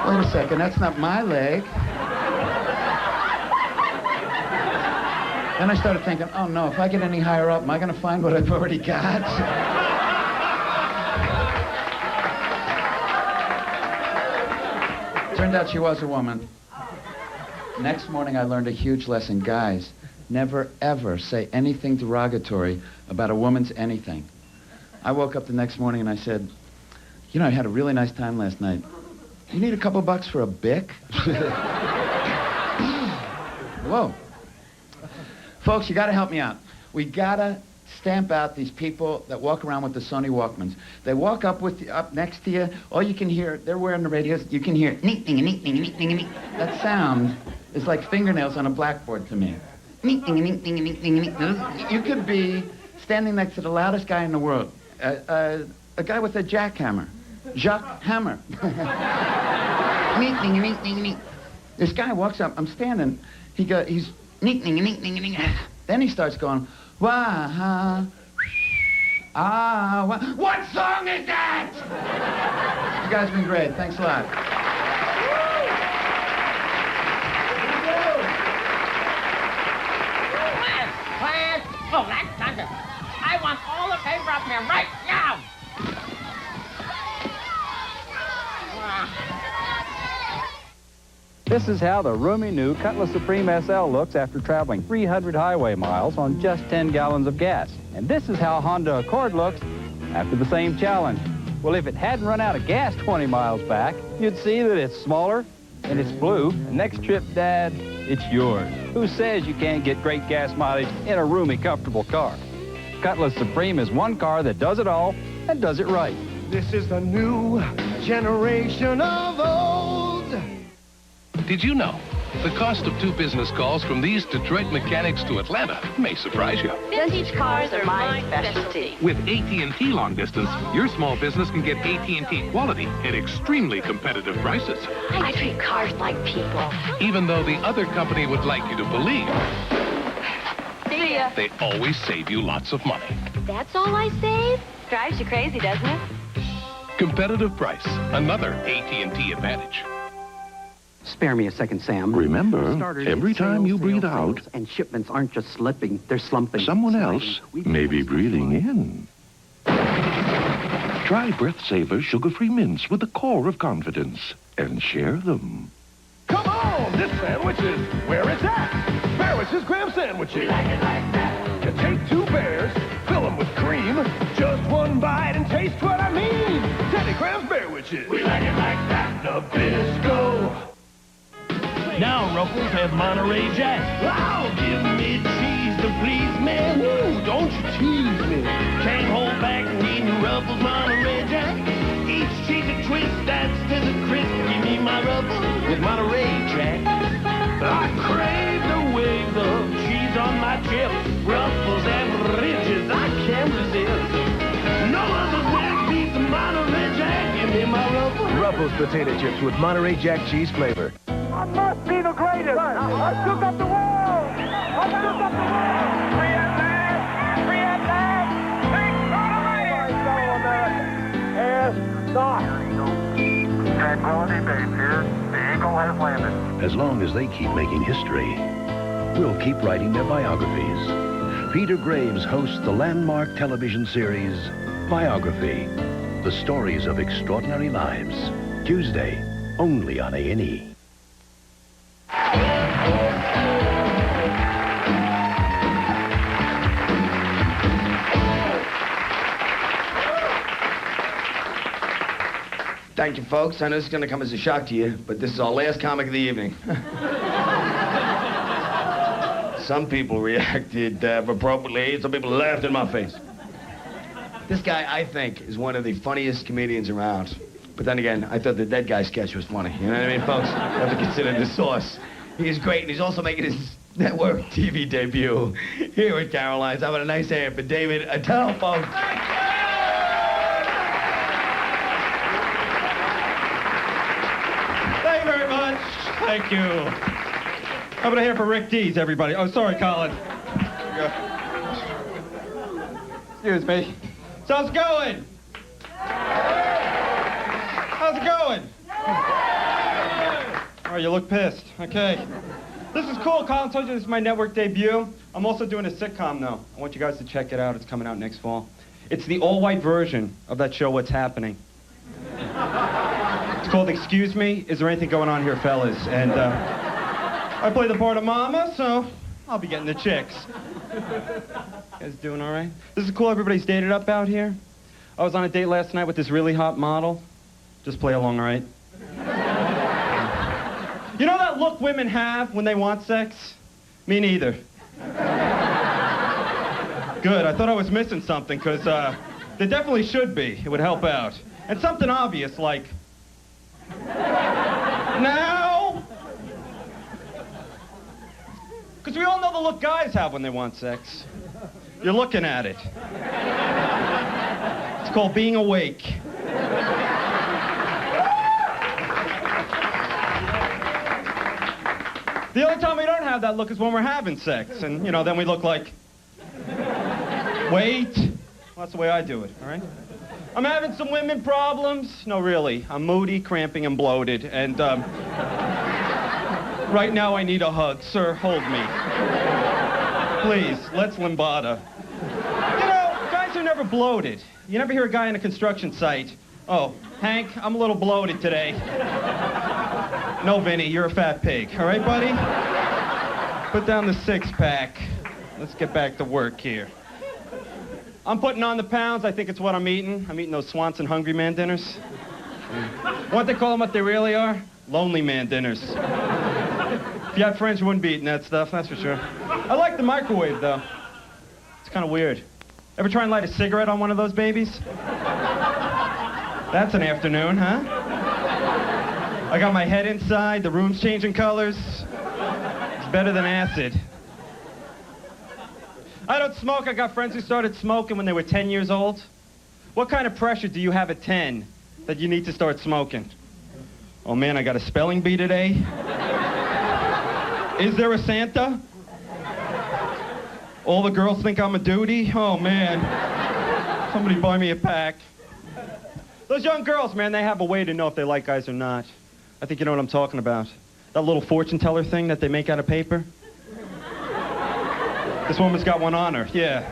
Wait a second, that's not my leg. Then I started thinking, oh no, if I get any higher up, am I going to find what I've already got? Turned out she was a woman. Next morning I learned a huge lesson. Guys, never ever say anything derogatory about a woman's anything. I woke up the next morning and I said, you know, I had a really nice time last night. You need a couple bucks for a Bic? Whoa. Folks, you gotta help me out. We gotta stamp out these people that walk around with the Sony Walkmans. They walk up next to you, all you can hear, they're wearing the radios, you can hear that sound is like fingernails on a blackboard to me. You could be standing next to the loudest guy in the world, a guy with a jackhammer, Jacques Hammer. This guy walks up, I'm standing, he's then he starts going, wah, wah. What song is that? You guys have been great. Thanks a lot. Class. Oh, that's thunder. I want all the paper up here right now. This is how the roomy new Cutlass Supreme SL looks after traveling 300 highway miles on just 10 gallons of gas. And this is how Honda Accord looks after the same challenge. Well, if it hadn't run out of gas 20 miles back, you'd see that it's smaller and it's blue. And next trip, Dad, it's yours. Who says you can't get great gas mileage in a roomy, comfortable car? Cutlass Supreme is one car that does it all and does it right. This is the new generation of old. Did you know the cost of 2 business calls from these Detroit mechanics to Atlanta may surprise you? Vintage cars are my specialty. With AT&T Long Distance, your small business can get AT&T quality at extremely competitive prices. I treat cars like people. Even though the other company would like you to believe, See ya. they always save you lots of money. That's all I save? Drives you crazy, doesn't it? Competitive price, another AT&T advantage. Spare me a second, Sam. Remember, Starters, every time you breathe out, and shipments aren't just slipping, they're slumping. someone else may be breathing in. Try Breath Saver sugar-free mints with the core of confidence and share them. Come on, this sandwich is where it's at. Bearwich's Graham Sandwiches. We like it like that. You take 2 bears, fill them with cream, just one bite and taste what I mean. Teddy Graham's Bearwiches. We like it like that. Nabisco. Now Ruffles have Monterey Jack. Oh, give me cheese to please me. Woo, don't you tease me. Can't hold back when you Ruffles Monterey Jack. Each cheek a twist, that's to the crisp. Give me my Ruffles with Monterey Jack. I crave the wave of cheese on my chips. Ruffles and ridges, I can't resist. No other snack beats the Monterey Jack. Give me my Ruffles. Ruffles potato chips with Monterey Jack cheese flavor. I must be the greatest. I took up the world. I took up the world. Free at last. Free at last. Thanks for the man. Air stop. Tranquility Base here. The Eagle has landed. As long as they keep making history, we'll keep writing their biographies. Peter Graves hosts the landmark television series, Biography, the stories of extraordinary lives. Tuesday, only on A&E. Thank you, folks. I know this is going to come as a shock to you, but this is our last comic of the evening. Some people reacted appropriately. Some people laughed in my face. This guy, I think, is one of the funniest comedians around. But then again, I thought the dead guy sketch was funny. You know what I mean, folks? You have to consider the source. He's great, and he's also making his network TV debut here at Caroline's. Having a nice hand for David Attell, folks. Thank you very much. Thank you. How about a hand for Rick Dees, everybody? Oh, sorry, Colin. Excuse me. So how's it going? How's it going? Oh, you look pissed. Okay. This is cool. Colin told you this is my network debut. I'm also doing a sitcom, though. I want you guys to check it out. It's coming out next fall. It's the all-white version of that show, What's Happening. It's called Excuse Me, Is There Anything Going On Here, Fellas? And I play the part of Mama, so I'll be getting the chicks. You guys doing all right? This is cool. Everybody's dated up out here. I was on a date last night with this really hot model. Just play along, all right? You know that look women have when they want sex? Me neither. Good, I thought I was missing something, because there definitely should be. It would help out. And something obvious, like... Now! Because we all know the look guys have when they want sex. You're looking at it. It's called being awake. The only time we don't have that look is when we're having sex. And, you know, then we look like... Wait. Well, that's the way I do it, all right? I'm having some women problems. No, really. I'm moody, cramping, and bloated. And, right now I need a hug. Sir, hold me. Please, let's lambada. You know, guys are never bloated. You never hear a guy on a construction site, oh, Hank, I'm a little bloated today. No, Vinny, you're a fat pig. All right, buddy? Put down the six-pack. Let's get back to work here. I'm putting on the pounds. I think it's what I'm eating. I'm eating those Swanson Hungry Man dinners. Won't they call them what they really are? Lonely Man dinners. If you had friends, you wouldn't be eating that stuff, that's for sure. I like the microwave, though. It's kind of weird. Ever try and light a cigarette on one of those babies? That's an afternoon, huh? I got my head inside, the room's changing colors. It's better than acid. I don't smoke. I got friends who started smoking when they were 10 years old. What kind of pressure do you have at 10 that you need to start smoking? Oh, man, I got a spelling bee today. Is there a Santa? All the girls think I'm a duty? Oh, man. Somebody buy me a pack. Those young girls, man, they have a way to know if they like guys or not. I think you know what I'm talking about. That little fortune teller thing that they make out of paper. This woman's got one on her, yeah.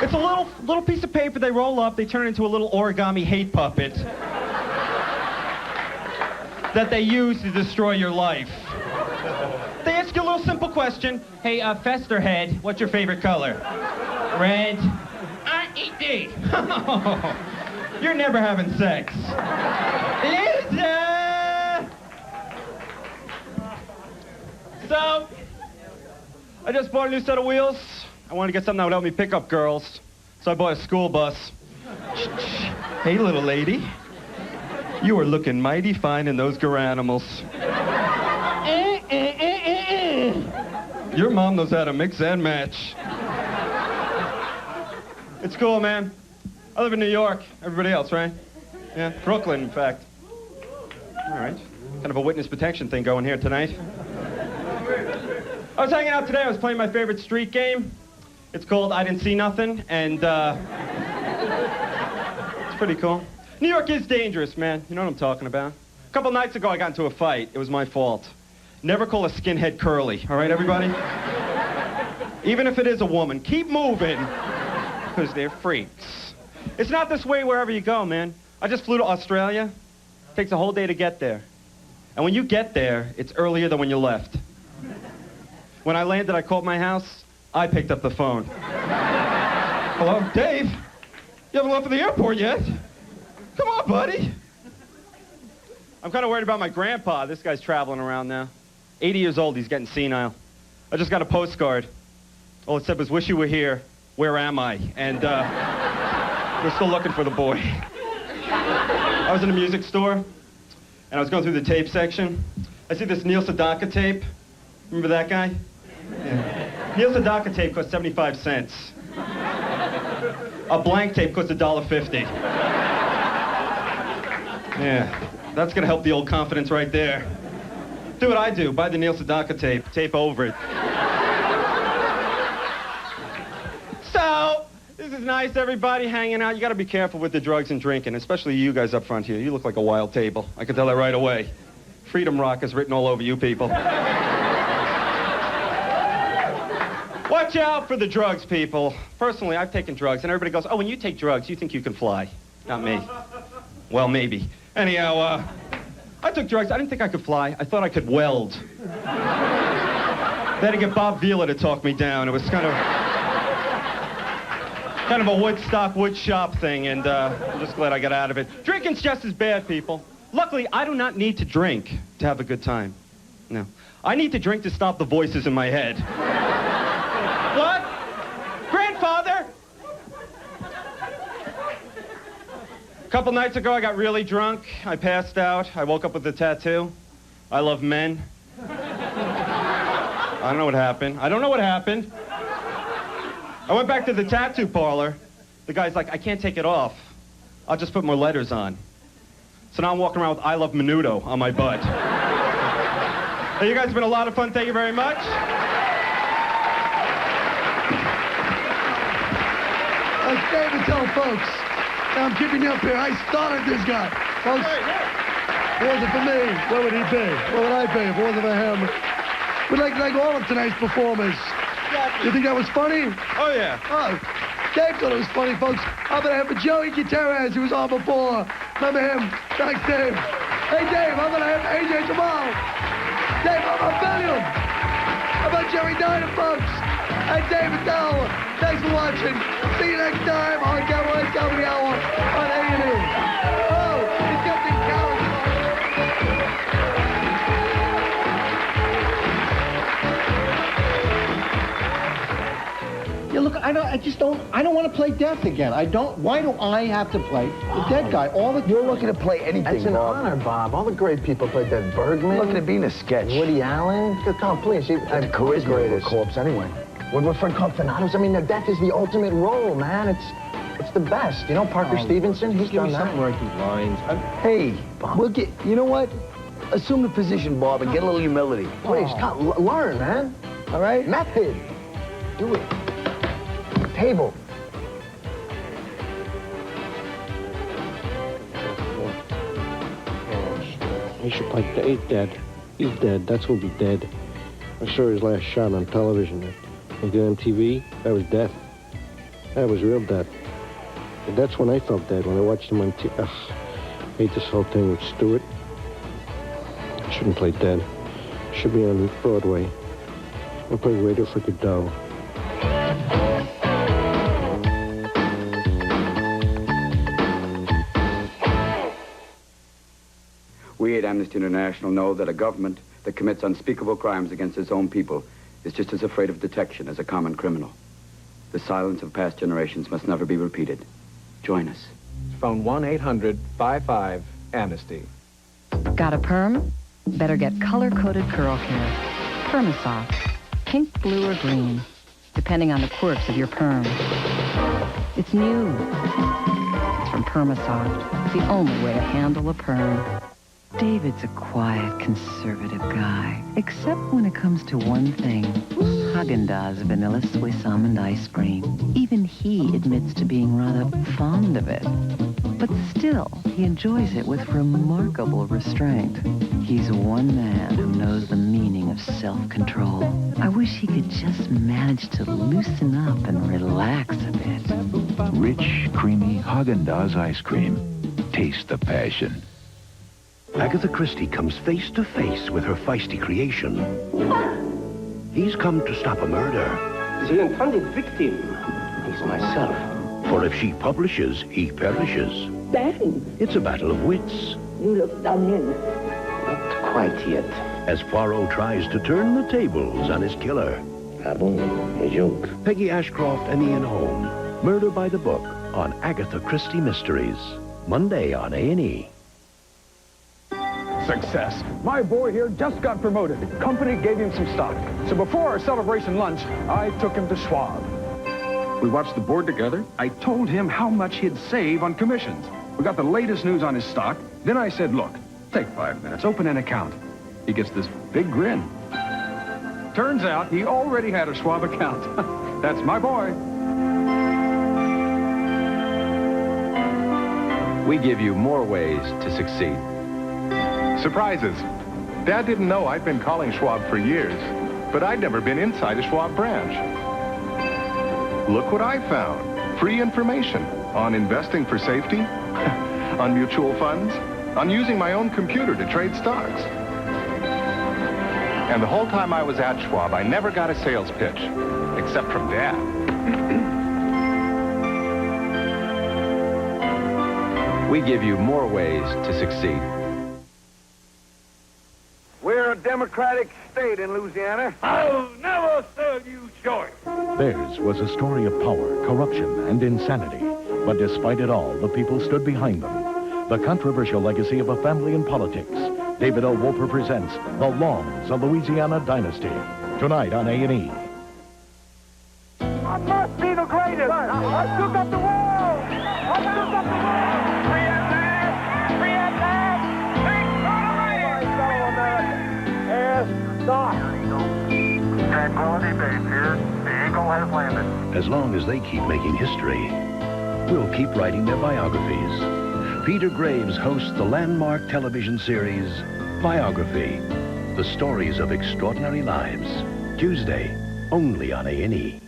It's a little piece of paper they roll up, they turn it into a little origami hate puppet that they use to destroy your life. They ask you a little simple question. Hey, Festerhead, what's your favorite color? Red. R-E-D. You're never having sex. So, I just bought a new set of wheels. I wanted to get something that would help me pick up girls. So I bought a school bus. Hey, little lady. You are looking mighty fine in those garanimals. Your mom knows how to mix and match. It's cool, man. I live in New York. Everybody else, right? Yeah, Brooklyn, in fact. All right. Kind of a witness protection thing going here tonight. I was hanging out today. I was playing my favorite street game. It's called I Didn't See Nothing, and it's pretty cool. New York is dangerous, man. You know what I'm talking about. A couple nights ago, I got into a fight. It was my fault. Never call a skinhead curly, all right, everybody? Even if it is a woman, keep moving, because they're freaks. It's not this way wherever you go, man. I just flew to Australia. It takes a whole day to get there. And when you get there, it's earlier than when you left. When I landed, I called my house. I picked up the phone. Hello, Dave? You haven't left for the airport yet? Come on, buddy. I'm kind of worried about my grandpa. This guy's traveling around now. 80 years old, he's getting senile. I just got a postcard. All it said was, wish you were here. Where am I? And we're still looking for the boy. I was in a music store, and I was going through the tape section. I see this Neil Sedaka tape. Remember that guy? Yeah. Neil Sedaka tape cost 75 cents. A blank tape cost $1.50. Yeah, that's gonna help the old confidence right there. Do what I do, buy the Neil Sedaka tape over it. So, this is nice, everybody hanging out. You gotta be careful with the drugs and drinking, especially you guys up front here. You look like a wild table. I can tell that right away. Freedom Rock is written all over you people. Watch out for the drugs, people. Personally, I've taken drugs, and everybody goes, oh, when you take drugs, you think you can fly. Not me. Well, maybe. Anyhow, I took drugs. I didn't think I could fly. I thought I could weld. They had to get Bob Vila to talk me down. It was kind of a Woodstock wood shop thing, and I'm just glad I got out of it. Drinking's just as bad, people. Luckily, I do not need to drink to have a good time. No. I need to drink to stop the voices in my head. What? Grandfather? A couple nights ago, I got really drunk. I passed out. I woke up with a tattoo. I love men. I don't know what happened. I went back to the tattoo parlor. The guy's like, I can't take it off. I'll just put more letters on. So now I'm walking around with I love Menudo on my butt. Hey, you guys have been a lot of fun. Thank you very much. Like Dave Attell, folks. Now I'm keeping you up here. I started this guy. Folks, if it wasn't for me, where would he be? Where would I be if it wasn't for him? We'd like all of tonight's performers. You think that was funny? Oh, yeah. Oh, Dave thought it was funny, folks. How about I have for Joey Gutierrez, who was on before? Remember him? Thanks, Dave. Hey, Dave, how about I have AJ Jamal? Dave, how about Billiam? How about Jerry Diner, folks? And Dave Attell. Thanks for watching. See you next time on Cowboys Comedy Hour on A&E. Oh, it's Captain Cowboys. Yeah, look, I don't want to play death again. Why do I have to play the dead guy all the time? You're looking to play anything, That's an honor, Bob. All the great people played dead. Bergman. Looking to be in a sketch. Woody Allen. Come, please. And charisma for a corpse, anyway. With Fred Confinados, I mean, death is the ultimate role, man. It's the best. You know, Parker Stevenson, he's done that. Something where I do lines. Hey, Bob. You know what? Assume the position, Bob, and get a little humility. Please, come, learn, man. All right? Method. Do it. Table. He should play. He's dead. He's dead. That's who'll be dead. I saw his last shot on television. Like on MTV, that was death. That was real death. And that's when I felt dead, when I watched him on TV. I hate this whole thing with Stewart. I shouldn't play dead. Should be on Broadway. I'll play Radio for Godot. We at Amnesty International know that a government that commits unspeakable crimes against its own people is just as afraid of detection as a common criminal. The silence of past generations must never be repeated. Join us. Phone 1-800-55-AMNESTY. Got a perm? Better get color-coded curl care. Permasoft. Pink, blue, or green, depending on the quirks of your perm. It's new. It's from Permasoft. The only way to handle a perm. David's a quiet, conservative guy, except when it comes to one thing. Haagen-Dazs Vanilla Swiss Almond Ice Cream. Even he admits to being rather fond of it. But still, he enjoys it with remarkable restraint. He's one man who knows the meaning of self-control. I wish he could just manage to loosen up and relax a bit. Rich, creamy Haagen-Dazs ice cream. Taste the passion. Agatha Christie comes face to face with her feisty creation. He's come to stop a murder. The intended victim is myself. For if she publishes, he perishes. Darling, It's a battle of wits. you look done in. Not quite yet. As Poirot tries to turn the tables on his killer. Peggy Ashcroft and Ian Holm. Murder by the Book on Agatha Christie Mysteries. Monday on A&E. Success. My boy here just got promoted. Company gave him some stock. So before our celebration lunch, I took him to Schwab. We watched the board together. I told him how much he'd save on commissions. We got the latest news on his stock. Then I said, look, take 5 minutes, open an account. He gets this big grin. Turns out he already had a Schwab account. That's my boy. We give you more ways to succeed. Surprises. Dad didn't know I'd been calling Schwab for years, but I'd never been inside a Schwab branch. Look what I found. Free information on investing for safety, on mutual funds, on using my own computer to trade stocks. And the whole time I was at Schwab, I never got a sales pitch, except from Dad. We give you more ways to succeed. We're democratic state in Louisiana. I'll never sell you short. Theirs was a story of power, corruption, and insanity. But despite it all, the people stood behind them. The controversial legacy of a family in politics. David O. Wolper presents The Longs, a Louisiana Dynasty. Tonight on A&E. I must be the greatest. I took up the world. I took up the world. Free at last. Free at last. Thanks for the Ask not. Tranquility Base here. The Eagle has landed. As long as they keep making history, we'll keep writing their biographies. Peter Graves hosts the landmark television series, Biography, the stories of extraordinary lives. Tuesday, only on A&E.